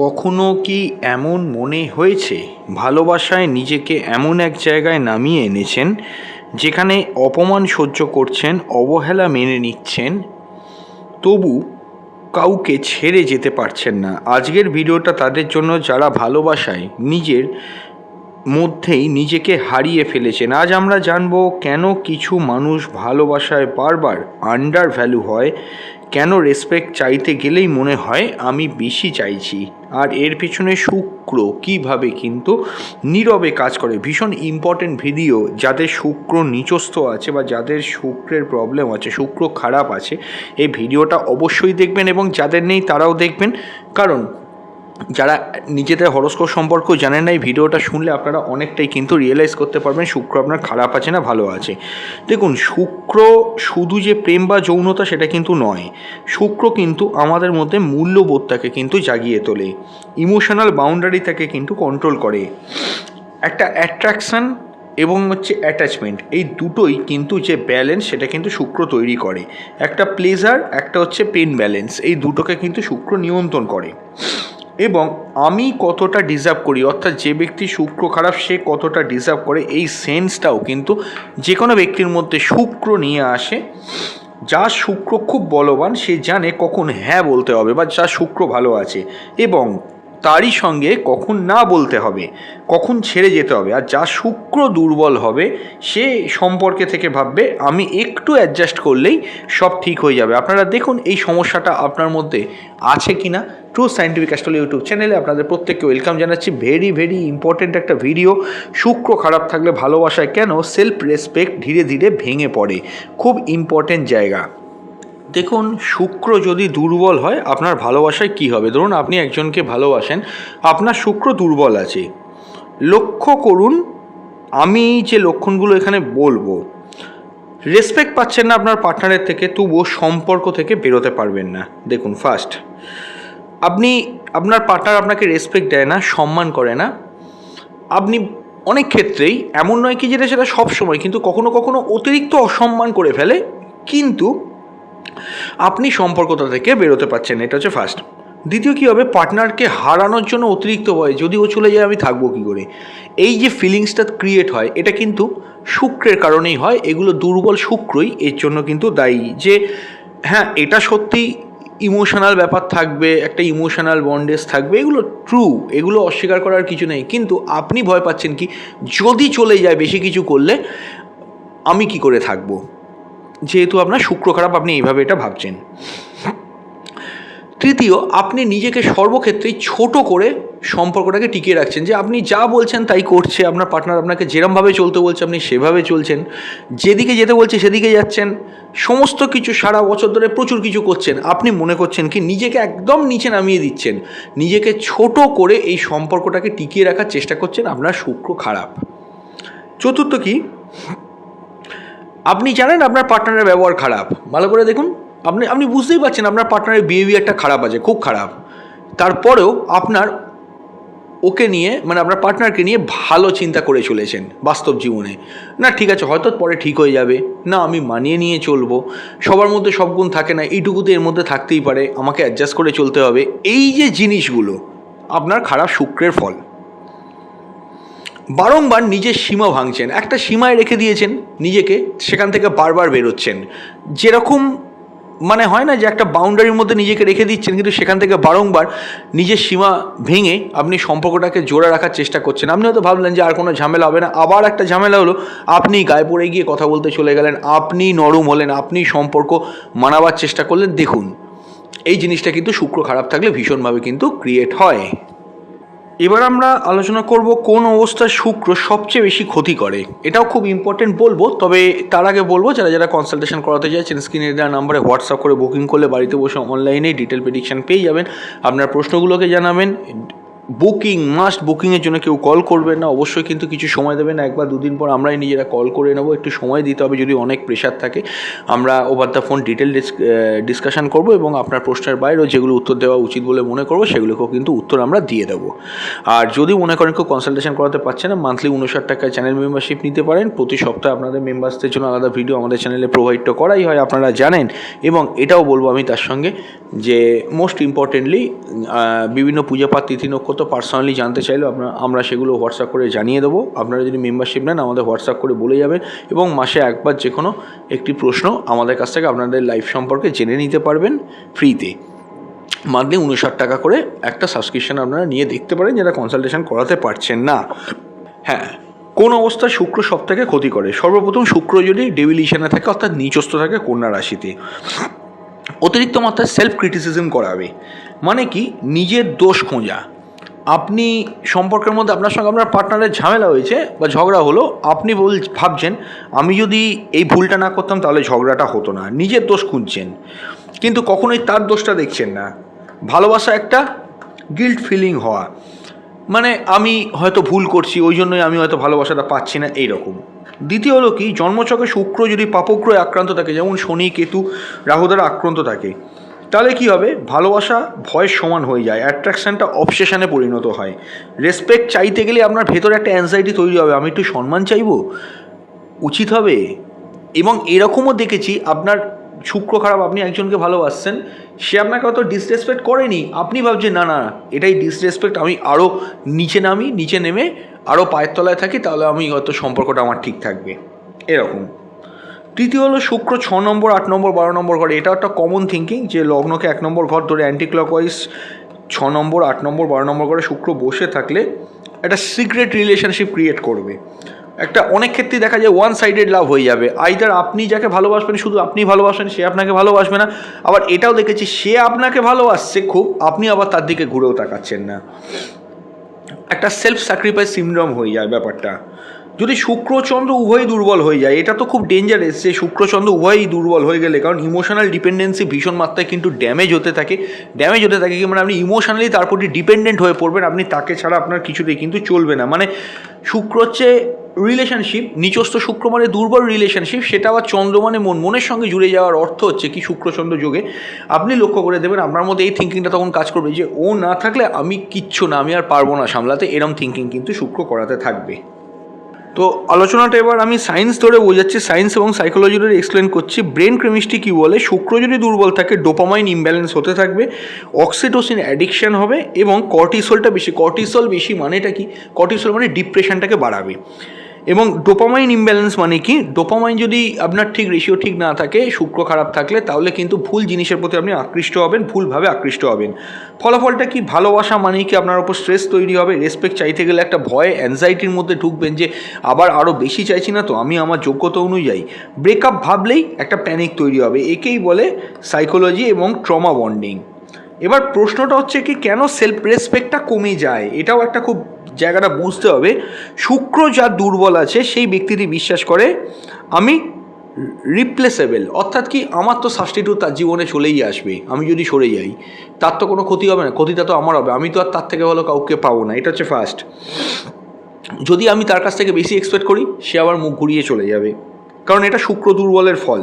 কখনো কি এমন মনে হয়েছে ভালোবাসায় নিজেকে এমন এক জায়গায় নামিয়ে এনেছেন যেখানে অপমান সহ্য করছেন, অবহেলা মেনে নিচ্ছেন, তবু কাউকে ছেড়ে যেতে পারছেন না? আজকের ভিডিওটা তাদের জন্য যারা ভালোবাসায় নিজের মধ্যেই নিজেকে হারিয়ে ফেলেছেন। আজ আমরা জানবো কেন কিছু মানুষ ভালোবাসায় বারবার আন্ডার ভ্যালু হয়, কেন রেসপেক্ট চাইতে গেলেই মনে হয় আমি বেশি চাইছি, আর এর পিছনে শুক্র কিভাবে কিন্তু নীরবে কাজ করে। ভীষণ ইম্পর্টেন্ট ভিডিও। যাদের শুক্র নিচস্থ আছে বা যাদের শুক্রের প্রবলেম আছে, শুক্র খারাপ আছে, এই ভিডিওটা অবশ্যই দেখবেন, এবং যাদের নেই তারাও দেখবেন। কারণ যারা নিজেদের হরস্কোপ সম্পর্কেও জানেন না, এই ভিডিওটা শুনলে আপনারা অনেকটাই কিন্তু রিয়েলাইজ করতে পারবেন শুক্র আপনার খারাপ আছে না ভালো আছে। দেখুন, শুক্র শুধু যে প্রেম বা যৌনতা সেটা কিন্তু নয়। শুক্র কিন্তু আমাদের মধ্যে মূল্যবোধটাকে কিন্তু জাগিয়ে তোলে, ইমোশনাল বাউন্ডারিটাকে কিন্তু কন্ট্রোল করে। একটা অ্যাট্রাকশান এবং অ্যাটাচমেন্ট, এই দুটোই কিন্তু যে ব্যালেন্স সেটা কিন্তু শুক্র তৈরি করে। একটা প্লেজার, একটা পেন ব্যালেন্স, এই দুটোকে কিন্তু শুক্র নিয়ন্ত্রণ করে। এবং আমি কতটা ডিজার্ভ করি, অর্থাৎ যে ব্যক্তি শুক্র খারাপ সে কতটা ডিজার্ভ করে, এই সেন্সটাও কিন্তু যে কোনো ব্যক্তির মধ্যে শুক্র নিয়ে আসে। যার শুক্র খুব বলবান সে জানে কখন হ্যাঁ বলতে হবে, বা যার শুক্র ভালো আছে, এবং তারই সঙ্গে কখন না বলতে হবে, কখন ছেড়ে যেতে হবে। আর যা শুক্র দুর্বল হবে সে সম্পর্কে থেকে ভাববে আমি একটু অ্যাডজাস্ট করলেই সব ঠিক হয়ে যাবে। আপনারা দেখুন এই সমস্যাটা আপনার মধ্যে আছে কি না। ট্রু সায়েন্টিফিক অ্যাস্ট্রোলজি ইউটিউব চ্যানেলে আপনাদের প্রত্যেককে ওয়েলকাম জানাচ্ছি। ভেরি ভেরি ইম্পর্ট্যান্ট একটা ভিডিও। শুক্র খারাপ থাকলে ভালোবাসায় কেন সেলফ রেসপেক্ট ধীরে ধীরে ভেঙে পড়ে, খুব ইম্পর্ট্যান্ট জায়গা। দেখুন, শুক্র যদি দুর্বল হয় আপনার ভালোবাসায় কী হবে। ধরুন আপনি একজনকে ভালোবাসেন, আপনার শুক্র দুর্বল আছে। লক্ষ্য করুন, আমি যে লক্ষণগুলো এখানে বলবো, রেসপেক্ট পাচ্ছেন না আপনার পার্টনারের থেকে, তবুও সম্পর্ক থেকে বেরোতে পারবেন না। দেখুন, ফার্স্ট আপনার পার্টনার আপনাকে রেসপেক্ট দেয় না, সম্মান করে না। আপনি অনেক ক্ষেত্রেই, এমন নয় কি যেটা সেটা সবসময়, কিন্তু কখনো কখনো অতিরিক্ত অসম্মান করে ফেলে, কিন্তু আপনি সম্পর্কটা থেকে বেরোতে পারছেন। এটা হচ্ছে ফার্স্ট। দ্বিতীয় কী হবে, পার্টনারকে হারানোর জন্য অতিরিক্ত ভয়, যদি ও চলে যায় আমি থাকবো কী করে, এই যে ফিলিংসটা ক্রিয়েট হয় এটা কিন্তু শুক্রের কারণেই হয়। এগুলো দুর্বল শুক্রই এর জন্য কিন্তু দায়ী। যে হ্যাঁ, এটা সত্যি ইমোশনাল ব্যাপার থাকবে, একটা ইমোশনাল বন্ডেজ থাকবে, এগুলো ট্রু, এগুলো অস্বীকার করার কিছু নেই। কিন্তু আপনি ভয় পাচ্ছেন কি, যদি চলে যায় বেশি কিছু করলে আমি কি করে থাকবো, যেহেতু আপনার শুক্র খারাপ আপনি এইভাবে এটা ভাবছেন। তৃতীয়, আপনি নিজেকে সর্বক্ষেত্রেই ছোট করে সম্পর্কটাকে টিকিয়ে রাখছেন, যে আপনি যা বলছেন তাই করছে, আপনার পার্টনার আপনাকে যেরমভাবে চলতে বলছে আপনি সেভাবে চলছেন, যেদিকে যেতে বলছে সেদিকে যাচ্ছেন, সমস্ত কিছু সারা বছর ধরে প্রচুর কিছু করছেন। আপনি মনে করছেন কি নিজেকে একদম নিচে নামিয়ে দিচ্ছেন, নিজেকে ছোট করে এই সম্পর্কটাকে টিকিয়ে রাখার চেষ্টা করছেন, আপনার শুক্র খারাপ। চতুর্থ কি, আপনি জানেন আপনার পার্টনারের ব্যবহার খারাপ, ভালো করে দেখুন, আপনি বুঝতেই পারছেন আপনার পার্টনারের বিহেভিয়ারটা খারাপ আছে, খুব খারাপ। তারপরেও আপনার ওকে নিয়ে, মানে আপনার পার্টনারকে নিয়ে ভালো চিন্তা করে চলেছেন বাস্তব জীবনে। না ঠিক আছে, হয়তো পরে ঠিক হয়ে যাবে, না আমি মানিয়ে নিয়ে চলবো, সবার মধ্যে সব গুণ থাকে না, এইটুকুতে এর মধ্যে থাকতেই পারে, আমাকে অ্যাডজাস্ট করে চলতে হবে। এই যে জিনিসগুলো আপনার খারাপ শুক্রের ফল। বারংবার নিজের সীমা ভাঙছেন, একটা সীমায় রেখে দিয়েছেন নিজেকে, সেখান থেকে বারবার বেরোচ্ছেন। যেরকম মানে হয় না যে একটা বাউন্ডারির মধ্যে নিজেকে রেখে দিচ্ছেন, কিন্তু সেখান থেকে বারংবার নিজের সীমা ভেঙে আপনি সম্পর্কটাকে জোড়া রাখার চেষ্টা করছেন। আপনি হয়তো ভাবলেন যে আর কোনো ঝামেলা হবে না, আবার একটা ঝামেলা হলো, আপনি গায়ে পড়ে গিয়ে কথা বলতে চলে গেলেন, আপনি নরম হলেন, আপনি সম্পর্ক মানাবার চেষ্টা করলেন। দেখুন, এই জিনিসটা কিন্তু শুক্র খারাপ থাকলে ভীষণভাবে কিন্তু ক্রিয়েট হয়। এবার আমরা আলোচনা করব কোন অবস্থায় শুক্র সবচেয়ে বেশি ক্ষতি করে। এটাও খুব ইম্পর্টেন্ট বলবো, তবে তার আগে বলবো যারা যারা কনসালটেশন করাতে চাইছেন স্ক্রিনে দেওয়া নাম্বারে হোয়াটসঅ্যাপ করে বুকিং করলে বাড়িতে বসে অনলাইনে ডিটেল প্রেডিকশন পেয়ে যাবেন। আপনার প্রশ্নগুলোকে জানাবেন, বুকিংয়ের জন্য কেউ কল করবেন না, অবশ্যই কিন্তু কিছু সময় দেবেন, একবার দুদিন পর আমরাই নিজেরা কল করে নেবো, একটু সময় দিতে হবে, যদি অনেক প্রেশার থাকে আমরা over the phone detail discussion করবো এবং আপনার প্রশ্নের বাইরেও যেগুলো উত্তর দেওয়া উচিত বলে মনে করবো সেগুলোকেও কিন্তু উত্তর আমরা দিয়ে দেবো। আর যদি মনে করেন কেউ কনসালটেশন করাতে পারছে না, মান্থলি 59 টাকায় চ্যানেল মেম্বারশিপ নিতে পারেন। প্রতি সপ্তাহে আপনাদের মেম্বারসদের জন্য আলাদা ভিডিও আমাদের চ্যানেলে প্রোভাইড তো করাই হয়, আপনারা জানেন। এবং এটাও বলবো আমি তার সঙ্গে যে মোস্ট ইম্পর্টেন্টলি বিভিন্ন পূজাপাঠ তিথি নক্ষত্র পার্সোনালি জানতে চাইলেও আমরা সেগুলো হোয়াটসঅ্যাপ করে জানিয়ে দেবো। আপনারা যদি মেম্বারশিপ নেন আমাদের হোয়াটসঅ্যাপ করে বলে যাবেন এবং মাসে একবার যে কোনো একটি প্রশ্ন আমাদের কাছ থেকে আপনাদের লাইফ সম্পর্কে জেনে নিতে পারবেন ফ্রিতে। মান্থলি 59 টাকা করে একটা সাবস্ক্রিপশন আপনারা নিয়ে দেখতে পারেন যারা কনসালটেশন করাতে পারছেন না। হ্যাঁ, কোন অবস্থায় শুক্র সব থেকে ক্ষতি করে? সর্বপ্রথম শুক্র যদি ডেভিলিশনে থাকে অর্থাৎ নিচস্থ থাকে কন্যা রাশিতে, অতিরিক্ত মাত্রায় সেলফ ক্রিটিসিজম করাবে। মানে কি? নিজের দোষ খোঁজা। আপনি সম্পর্কের মধ্যে আপনার সঙ্গে আপনার পার্টনারের ঝামেলা হয়েছে বা ঝগড়া হলো, আপনি ভাবছেন আমি যদি এই ভুলটা না করতাম তাহলে ঝগড়াটা হতো না, নিজের দোষ খুঁজছেন কিন্তু কখনোই তার দোষটা দেখছেন না। ভালোবাসা একটা গিল্ট ফিলিং হওয়া, মানে আমি হয়তো ভুল করছি ওই জন্যই আমি হয়তো ভালোবাসাটা পাচ্ছি না, এইরকম। দ্বিতীয় হলো কি, জন্মছকে শুক্র যদি পাপগ্রহে আক্রান্ত থাকে, যেমন শনি কেতু রাহু দ্বারা আক্রান্ত থাকে, তাহলে কি হবে? ভালোবাসা ভয়ের সমান হয়ে যায়, অ্যাট্রাকশানটা অবসেশনে পরিণত হয়। রেসপেক্ট চাইতে গেলে আপনার ভেতরে একটা অ্যাংজাইটি তৈরি হবে, আমি একটু সম্মান চাইবো, উচিত হবে। এবং এরকমও দেখেছি, আপনার শুক্র খারাপ, আপনি একজনকে ভালোবাসছেন, সে আপনাকে অত ডিসরেসপেক্ট করেনি, আপনি ভাবছেন না না এটাই ডিসরেসপেক্ট, আমি আরও নিচে নেমে আরও পায়ের তলায় থাকি, তাহলে আমি হয়তো সম্পর্কটা আমার ঠিক থাকবে, এরকম। তৃতীয় হলো শুক্র 6 নম্বর 8 নম্বর 12 নম্বর ঘরে। এটা একটা কমন থিঙ্কিং যে লগ্নকে 1 নম্বর ঘর ধরে অ্যান্টি ক্লকওয়াইজ 6 নম্বর 8 নম্বর 12 নম্বর ঘরে শুক্র বসে থাকলে একটা সিক্রেট রিলেশনশিপ ক্রিয়েট করবে। একটা অনেক ক্ষেত্রেই দেখা যায় ওয়ান সাইডেড লাভ হয়ে যাবে, আইদার আপনি যাকে ভালোবাসবেন শুধু আপনি ভালোবাসবেন, সে আপনাকে ভালোবাসবে না। আবার এটাও দেখেছি সে আপনাকে ভালোবাসছে খুব, আপনি আবার তার দিকে ঘুরেও তাকাচ্ছেন না, একটা সেলফ স্যাক্রিফাইস সিনড্রোম হয়ে যায় ব্যাপারটা। যদি শুক্রচন্দ্র উভয়ই দুর্বল হয়ে যায়, এটা তো খুব ডেঞ্জারাস যে শুক্রচন্দ্র উভয়ই দুর্বল হয়ে গেলে, কারণ ইমোশনাল ডিপেন্ডেন্সি ভীষণ মাত্রায় কিন্তু ড্যামেজ হতে থাকে কি, মানে আপনি ইমোশনালি তার প্রতি ডিপেন্ডেন্ট হয়ে পড়বেন, আপনি তাকে ছাড়া আপনার কিছুতেই কিন্তু চলবে না। মানে শুক্র হচ্ছে রিলেশনশিপ, নিচস্থ শুক্র মানে দুর্বল রিলেশনশিপ, সেটা আবার চন্দ্র মানে মনের সঙ্গে জুড়ে যাওয়ার অর্থ হচ্ছে কি শুক্রচন্দ্র যোগে আপনি লক্ষ্য করে দেবেন আপনার মধ্যে এই থিঙ্কিংটা তখন কাজ করবে যে ও না থাকলে আমি কিচ্ছু না, আমি আর পারবো না সামলাতে, এরম থিঙ্কিং কিন্তু শুক্র করাতে থাকবে। তো আলোচনাটা এবার আমি সায়েন্স ধরে বোঝাচ্ছি, সায়েন্স এবং সাইকোলজি ধরে এক্সপ্লেন করছি। ব্রেন কেমিস্ট্রি কী বলে, শুক্র যদি দুর্বল থাকে ডোপামাইন ইমব্যালেন্স হতে থাকবে, অক্সিটোসিন অ্যাডিকশান হবে এবং কর্টিসলটা বেশি। কর্টিসল বেশি মানেটা কি? কর্টিসল মানে ডিপ্রেশনটাকে বাড়াবে। এবং ডোপামাইন ইমব্যালেন্স মানে কি? ডোপামাইন যদি আপনার ঠিক রেশিও ঠিক না থাকে, শুক্র খারাপ থাকলে, তাহলে কিন্তু ভুল জিনিসের প্রতি আপনি আকৃষ্ট হবেন, ভুলভাবে আকৃষ্ট হবেন। ফলাফলটা কি? ভালোবাসা মানে কি আপনার ওপর স্ট্রেস তৈরি হবে, রেসপেক্ট চাইতে গেলে একটা ভয় অ্যাংজাইটির মধ্যে ঢুকবেন যে আবার আরও বেশি চাইছি না তো, আমি আমার যোগ্যতা অনুযায়ী। ব্রেকআপ ভাবলেই একটা প্যানিক তৈরি হবে, একেই বলে সাইকোলজি এবং ট্রমা বন্ডিং। এবার প্রশ্নটা হচ্ছে কি, কেন সেলফ রেসপেক্টটা কমে যায়? এটাও একটা খুব জায়গাটা বুঝতে হবে। শুক্র যার দুর্বল আছে সেই ব্যক্তিটি বিশ্বাস করে আমি রিপ্লেসেবল, অর্থাৎ কি আমার তো সাবস্টিটিউট তার জীবনে চলেই আসবে, আমি যদি সরে যাই তার তো কোনো ক্ষতি হবে না, ক্ষতিটা তো আমার হবে, আমি তো আর তার থেকে ভালো কাউকে পাবো না, এটা হচ্ছে ফার্স্ট। যদি আমি তার কাছ থেকে বেশি এক্সপেক্ট করি, সে আবার মুখ ঘুরিয়ে চলে যাবে, কারণ এটা শুক্র দুর্বলের ফল।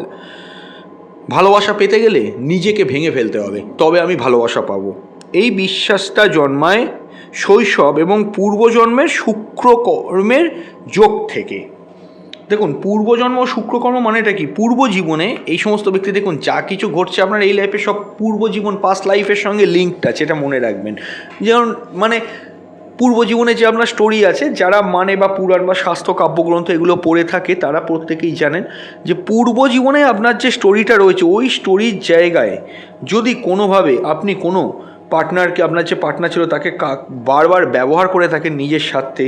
ভালোবাসা পেতে গেলে নিজেকে ভেঙে ফেলতে হবে, তবে আমি ভালোবাসা পাবো। এই বিশ্বাসটা জন্মায় শৈশব এবং পূর্বজন্মের শুক্রকর্মের যোগ থেকে। দেখুন, পূর্বজন্ম শুক্রকর্ম মানেটা কি? পূর্ব জীবনে এই সমস্ত ব্যক্তি, দেখুন যা কিছু ঘটছে আপনার এই লাইফে সব পূর্ব জীবন পাস্ট লাইফের সঙ্গে লিঙ্কড আছে, এটা মনে রাখবেন। যেমন মানে পূর্ব জীবনে যে আপনার স্টোরি আছে, যারা মানে বা পুরাণ বা শাস্ত্র কাব্যগ্রন্থ এগুলো পড়ে থাকে তারা প্রত্যেকেই জানেন যে পূর্ব জীবনে আপনার যে স্টোরিটা রয়েছে, ওই স্টোরির জায়গায় যদি কোনোভাবে আপনি কোনো পার্টনারকে, আপনার যে পার্টনার ছিল তাকে বারবার ব্যবহার করে থাকেন নিজের স্বার্থে,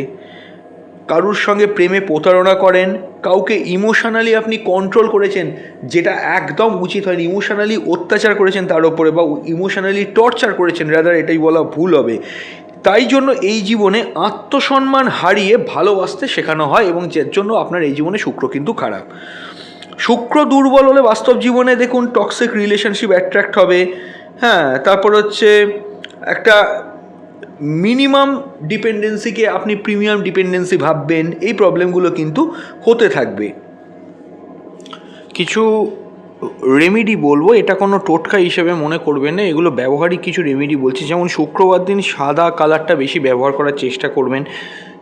কারুর সঙ্গে প্রেমে প্রতারণা করেন, কাউকে ইমোশনালি আপনি কন্ট্রোল করেছেন যেটা একদম উচিত হয়নি, ইমোশনালি অত্যাচার করেছেন তার ওপরে বা ইমোশনালি টর্চার করেছেন, রাদার এটাই বলা ভুল হবে। তাই জন্য এই জীবনে আত্মসম্মান হারিয়ে ভালোবাসতে শেখানো হয় এবং যার জন্য আপনার এই জীবনে শুক্র কিন্তু খারাপ। শুক্র দুর্বল হলে বাস্তব জীবনে দেখুন টক্সিক রিলেশনশিপ অ্যাট্রাক্ট হবে। হ্যাঁ, তারপর হচ্ছে একটা মিনিমাম ডিপেন্ডেন্সিকে আপনি প্রিমিয়াম ডিপেন্ডেন্সি ভাববেন, এই প্রবলেমগুলো কিন্তু হতে থাকবে। কিছু রেমেডি বলবো, এটা কোনো টোটকা হিসেবে মনে করবেন না, এগুলো ব্যবহারিক কিছু রেমেডি বলছি। যেমন শুক্রবার দিন সাদা কালারটা বেশি ব্যবহার করার চেষ্টা করবেন।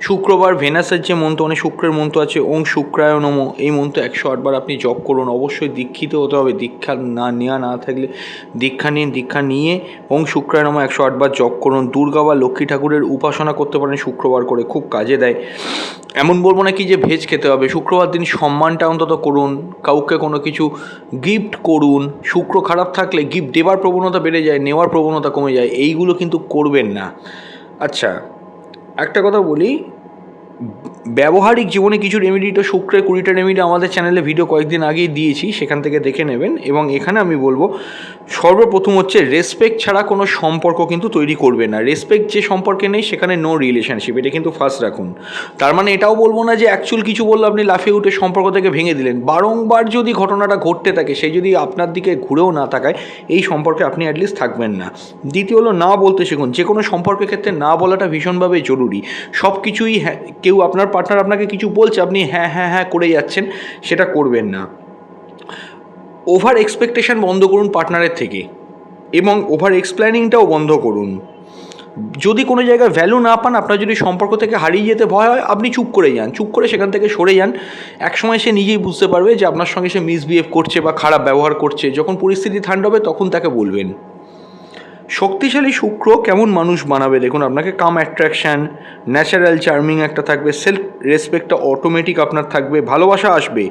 শুক্রবার ভেনাসের যে মন্ত্র, মানে শুক্রের মন্ত্র আছে ওং শুক্রায় নমঃ, এই মন্ত্র 108 বার আপনি জপ করুন। অবশ্যই দীক্ষিত হতে হবে, দীক্ষা নেওয়া না থাকলে দীক্ষা নিন, দীক্ষা নিয়ে ওং শুক্রায় নমঃ 108 বার জপ করুন। দুর্গা বা লক্ষ্মী ঠাকুরের উপাসনা করতে পারেন শুক্রবার করে, খুব কাজে দেয়। এমন বলবো না কি যে ভেজ খেতে হবে, শুক্রবার দিন সম্মানটা অন্তত করুন, কাউকে কোনো কিছু গিফট করুন। শুক্র খারাপ থাকলে গিফট দেওয়ার প্রবণতা বেড়ে যায়, নেওয়ার প্রবণতা কমে যায়, এইগুলো কিন্তু করবেন না। আচ্ছা, একটা কথা বলি, ব্যবহারিক জীবনে কিছু রেমেডি, তো শুক্রের 20টা রেমেডি আমাদের চ্যানেলে ভিডিও কয়েকদিন আগেই দিয়েছি, সেখান থেকে দেখে নেবেন। এবং এখানে আমি বলবো সর্বপ্রথম হচ্ছে রেসপেক্ট ছাড়া কোনো সম্পর্ক কিন্তু তৈরি করবে না। রেসপেক্ট যে সম্পর্কে নেই সেখানে নো রিলেশনশিপ, এটা কিন্তু ফার্স্ট রাখুন। তার মানে এটাও বলবো না যে অ্যাকচুয়াল কিছু বললে আপনি লাফিয়ে উঠে সম্পর্ক থেকে ভেঙে দিলেন। বারংবার যদি ঘটনাটা ঘটতে থাকে, সে যদি আপনার দিকে ঘুরেও না তাকায়, এই সম্পর্কে আপনি অ্যাটলিস্ট থাকবেন না। দ্বিতীয় হলো না বলতে শিখুন। যে কোনো সম্পর্কের ক্ষেত্রে না বলাটা ভীষণভাবে জরুরি। সব কিছুই হ্যাঁ, কেউ আপনার পার্টনার আপনাকে কিছু বলছে, আপনি হ্যাঁ হ্যাঁ হ্যাঁ করে যাচ্ছেন, সেটা করবেন না। ওভার এক্সপেকটেশন বন্ধ করুন পার্টনারের থেকে, এবং ওভার এক্সপ্লেনিংটাও বন্ধ করুন। যদি কোনো জায়গায় ভ্যালু না পান, আপনার যদি সম্পর্ক থেকে হারিয়ে যেতে ভয় হয়, আপনি চুপ করে যান, চুপ করে সেখান থেকে সরে যান। একসময় সে নিজেই বুঝতে পারবে যে আপনার সঙ্গে সে মিসবিহেভ করছে বা খারাপ ব্যবহার করছে। যখন পরিস্থিতি ঠান্ডা হবে তখন তাকে বলবেন। শক্তিশালী শুক্র কেমন মানুষ বানাবে দেখুন, আপনাকে কাম অ্যাট্রাকশান, ন্যাচারাল চার্মিং একটা থাকবে, সেলফ রেসপেক্টটা অটোমেটিক আপনার থাকবে, ভালোবাসা আসবে,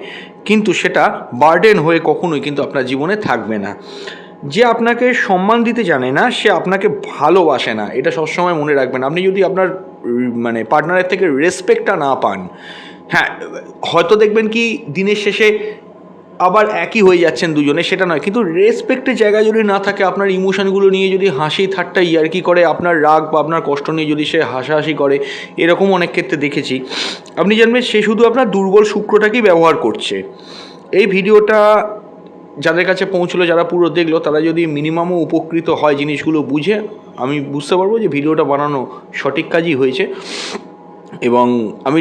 কিন্তু সেটা বার্ডেন হয়ে কখনোই কিন্তু আপনার জীবনে থাকবে না। যে আপনাকে সম্মান দিতে জানে না, সে আপনাকে ভালোবাসে না, এটা সবসময় মনে রাখবেন। আপনি যদি আপনার মানে পার্টনারের থেকে রেসপেক্টটা না পান, হ্যাঁ হয়তো দেখবেন কি দিনের শেষে আবার একই হয়ে যাচ্ছেন দুজনে, সেটা নয়, কিন্তু রেসপেক্টের জায়গা যদি না থাকে, আপনার ইমোশনগুলো নিয়ে যদি হাসি ঠাট্টা ইয়ার্কি করে, আপনার রাগ বা আপনার কষ্ট নিয়ে যদি সে হাসাহাসি করে, এরকম অনেক ক্ষেত্রে দেখেছি, আপনি জানবেন সে শুধু আপনার দুর্বল শুক্রটাকেই ব্যবহার করছে। এই ভিডিওটা যাদের কাছে পৌঁছলো, যারা পুরো দেখলো, তারা যদি মিনিমামও উপকৃত হয় জিনিসগুলো বুঝে, আমি বুঝতে পারবো যে ভিডিওটা বানানো সঠিক কাজই হয়েছে। এবং আমি